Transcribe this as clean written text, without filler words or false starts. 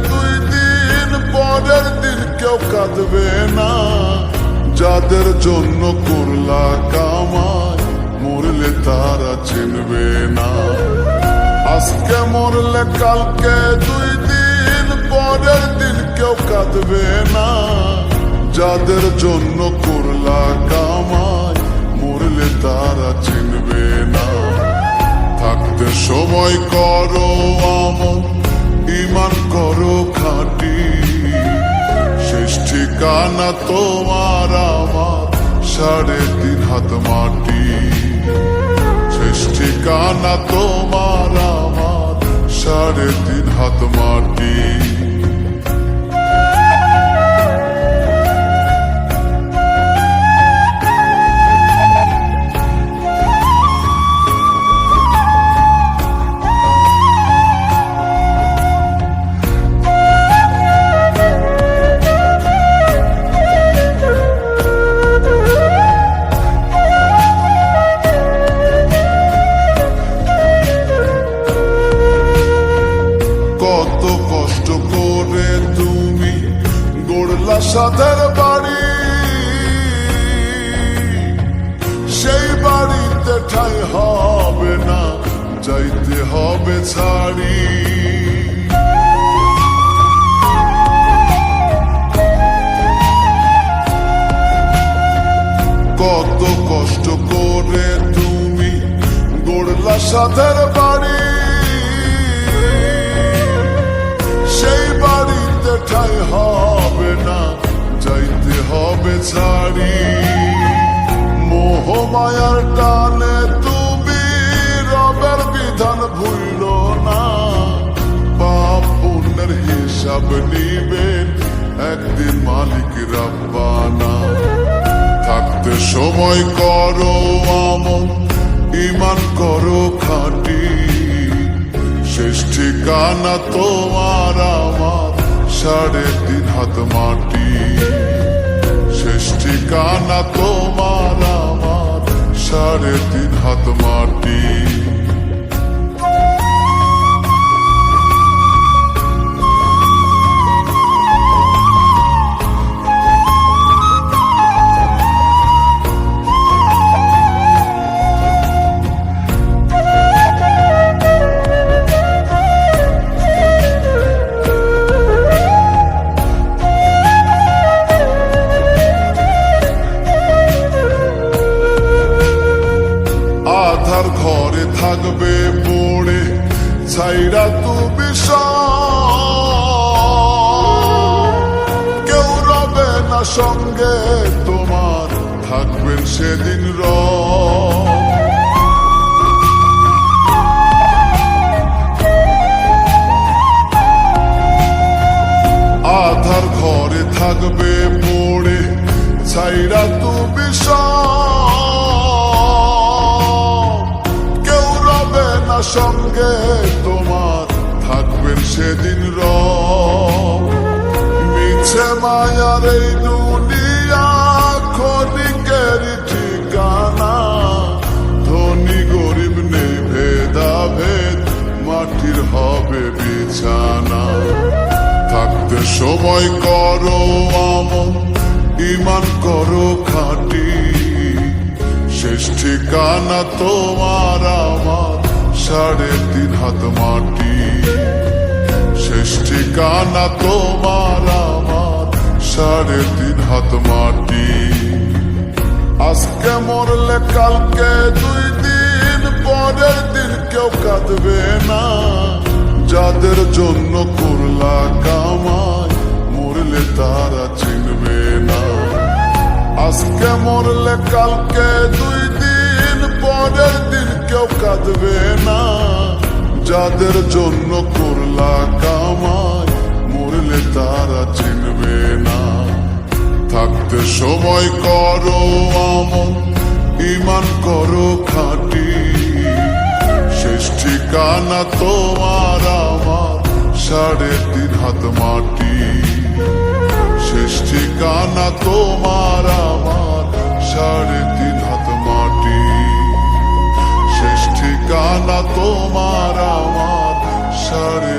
দুই দিন পরের দিন কেউ কাঁদবে না। যাদের জন্য করলা কামাই মরলে তারা চিনবে না। আজকে মরলে কালকে দুই দিন পরের দিন কেউ কাঁদবে না। যাদের জন্য করলা কামাই মরলে তারা চিনবে না। থাকতে সময় করো আমল, ঈমান করো খাঁটি। শেষ ঠিকানা তোমার আমার 3.5 হাত মাটি। শেষ ঠিকানা তোমার আমার 3.5 হাত মাটি। কত কষ্ট করে তুমি গড়লা সাদের বাড়ি, সেই বাড়িতে ঠাঁই হবে না, যাইতে হবে ছাড়ি। কত কষ্ট করে তুমি গড়লা সাদের বাড়ি, সেই বাড়িতে ঠাঁই হবে না, যাইতে হবে ছাড়ি। মোহ মায়ার টানে তুমি রবের বিধান ভুইল না। পাপ পুণ্যের হিসাব নিবেন একদিন মালিক রাব্বানা। থাকতে সময় করো আমল, ঈমান করো খাঁটি। শেষ ঠিকানা তোমার আমার 3.5 হাত মাটি। শেষ ঠিকানা তোমার আমার 3.5 হাত মাটি। আধার ঘরে থাকবে পড়ে ছাইরা তুমি কেউ রবে না সঙ্গে তোমার, থাকবেন সেদিন আধার ঘরে থাকবে পড়ে ছাইরা তুমি সঙ্গে তোমার, থাকবেন সেদিন মিছে মায়ার এই দুনিয়া ক্ষণিকের ঠিকানা। ধনী গরিব নেই ভেদাভেদ, মাটির হবে বিছানা। থাকতে সময় করো আমল, ঈমান করো খাঁটি। শেষ ঠিকানা তোমার আমার 3.5 হাত মাটি। শেষ ঠিকানা তোমার আমার 3.5 হাত মাটি। আজকে মরলে কালকে দুই দিন পরের দিন কেউ কাঁদবে না। যাদের জন্য করলা কামাই মরলে তারা চিনবে না। আজকে মরলে কালকে দুই দিন পরের দিন কেউ কাঁদবে না। যাদের জন্য করলা কামাই মরলে তারা চিনবে না। থাকতে সময় করো আমল, ঈমান করো খাঁটি। শেষ ঠিকানা তোমার আমার 3.5 হাত মাটি। শেষ ঠিকানা তোমার আমার 3.5 হাত মাটি। শেষ ঠিকানা তোমার আমার 3.5